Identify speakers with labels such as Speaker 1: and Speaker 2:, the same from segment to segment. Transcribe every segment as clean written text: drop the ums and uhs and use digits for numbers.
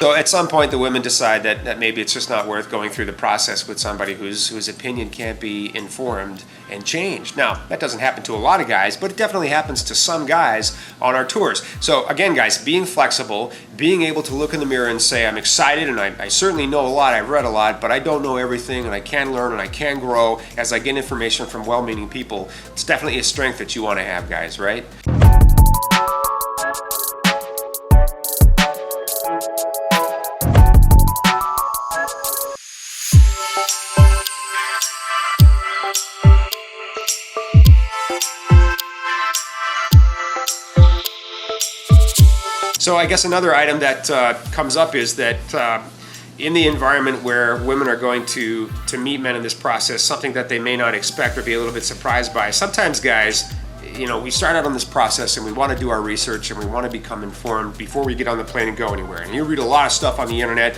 Speaker 1: So at some point, the women decide that maybe it's just not worth going through the process with somebody whose opinion can't be informed and changed. Now, that doesn't happen to a lot of guys, but it definitely happens to some guys on our tours. So again, guys, being flexible, being able to look in the mirror and say, I'm excited and I certainly know a lot, I've read a lot, but I don't know everything, and I can learn and I can grow as I get information from well-meaning people. It's definitely a strength that you want to have, guys, right? So I guess another item that comes up is that in the environment where women are going to meet men in this process, something that they may not expect or be a little bit surprised by. Sometimes guys, we start out on this process and we want to do our research and we want to become informed before we get on the plane and go anywhere. And you read a lot of stuff on the internet.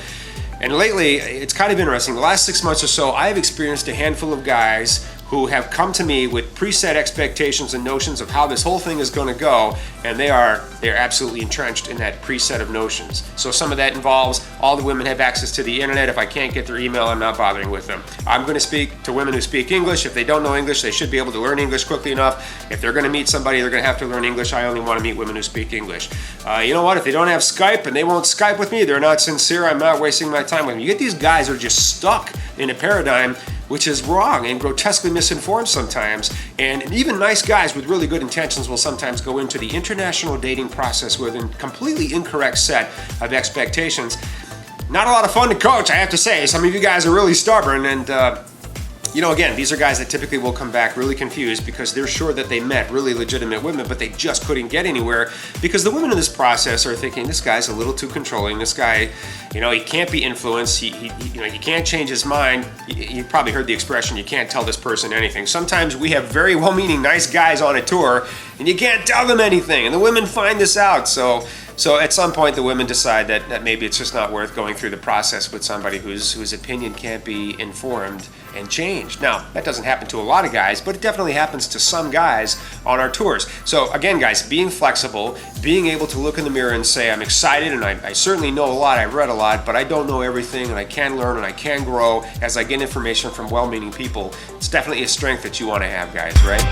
Speaker 1: And lately, it's kind of interesting. The last 6 months or so, I have experienced a handful of guys who have come to me with preset expectations and notions of how this whole thing is going to go, and they're absolutely entrenched in that preset of notions. So some of that involves all the women have access to the internet. If I can't get their email, I'm not bothering with them. I'm going to speak to women who speak English. If they don't know English, they should be able to learn English quickly enough. If they're going to meet somebody, they're going to have to learn English. I only want to meet women who speak English. You know what? If they don't have Skype and they won't Skype with me, they're not sincere. I'm not wasting my time with them. You get these guys who are just stuck in a paradigm which is wrong and grotesquely misinformed sometimes. And even nice guys with really good intentions will sometimes go into the international dating process with a completely incorrect set of expectations. Not a lot of fun to coach, I have to say. Some of you guys are really stubborn, and again, these are guys that typically will come back really confused because they're sure that they met really legitimate women, but they just couldn't get anywhere because the women in this process are thinking, this guy's a little too controlling. This guy, he can't be influenced. He can't change his mind. You probably heard the expression, you can't tell this person anything. Sometimes we have very well-meaning, nice guys on a tour, and you can't tell them anything, and the women find this out. So at some point, the women decide that maybe it's just not worth going through the process with somebody whose opinion can't be informed and changed. Now, that doesn't happen to a lot of guys, but it definitely happens to some guys on our tours. So again, guys, being flexible, being able to look in the mirror and say, I'm excited and I certainly know a lot, I've read a lot, but I don't know everything, and I can learn and I can grow as I get information from well-meaning people. It's definitely a strength that you want to have, guys, right?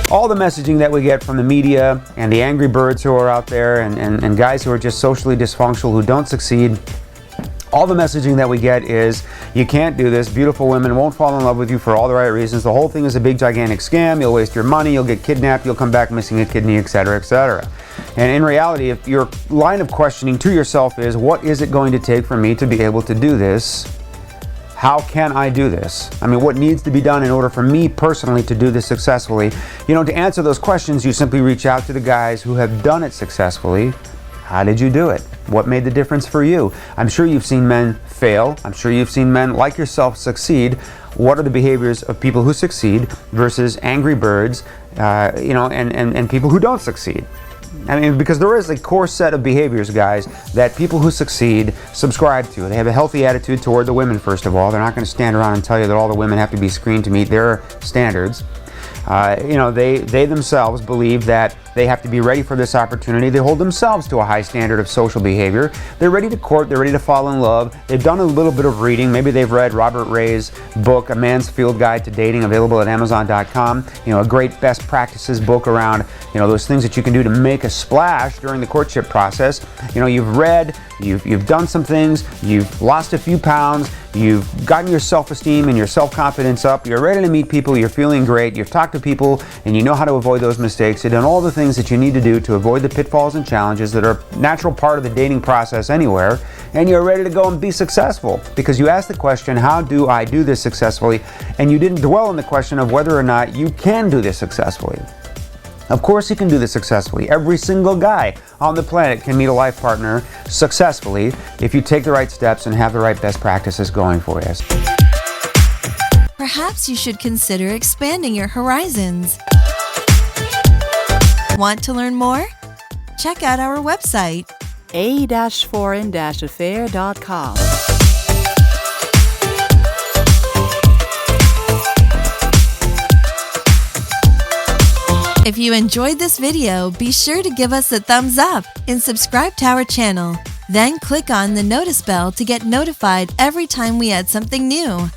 Speaker 2: All the messaging that we get from the media and the angry birds who are out there and guys who are just socially dysfunctional who don't succeed, all the messaging that we get is, you can't do this, beautiful women won't fall in love with you for all the right reasons, the whole thing is a big gigantic scam, you'll waste your money, you'll get kidnapped, you'll come back missing a kidney, etc., etc. And in reality, if your line of questioning to yourself is, what is it going to take for me to be able to do this? How can I do this? I mean, what needs to be done in order for me personally to do this successfully? To answer those questions, you simply reach out to the guys who have done it successfully. How did you do it? What made the difference for you? I'm sure you've seen men fail. I'm sure you've seen men like yourself succeed. What are the behaviors of people who succeed versus angry birds, and people who don't succeed? I mean, because there is a core set of behaviors, guys, that people who succeed subscribe to. They have a healthy attitude toward the women, first of all. They're not going to stand around and tell you that all the women have to be screened to meet their standards. They themselves believe that they have to be ready for this opportunity. They hold themselves to a high standard of social behavior. They're ready to court. They're ready to fall in love. They've done a little bit of reading. Maybe they've read Robert Ray's book, A Man's Field Guide to Dating, available at Amazon.com. A great best practices book around, those things that you can do to make a splash during the courtship process. You've read, you've done some things, you've lost a few pounds, you've gotten your self-esteem and your self-confidence up, you're ready to meet people, you're feeling great, you've talked to people, and you know how to avoid those mistakes. You've done all the things that you need to do to avoid the pitfalls and challenges that are a natural part of the dating process anywhere, and you're ready to go and be successful because you asked the question, how do I do this successfully? And you didn't dwell on the question of whether or not you can do this successfully. Of course you can do this successfully. Every single guy on the planet can meet a life partner successfully if you take the right steps and have the right best practices going for you.
Speaker 3: Perhaps you should consider expanding your horizons. Want to learn more? Check out our website,
Speaker 4: a-foreign-affair.com.
Speaker 3: If you enjoyed this video, be sure to give us a thumbs up and subscribe to our channel. Then click on the notice bell to get notified every time we add something new.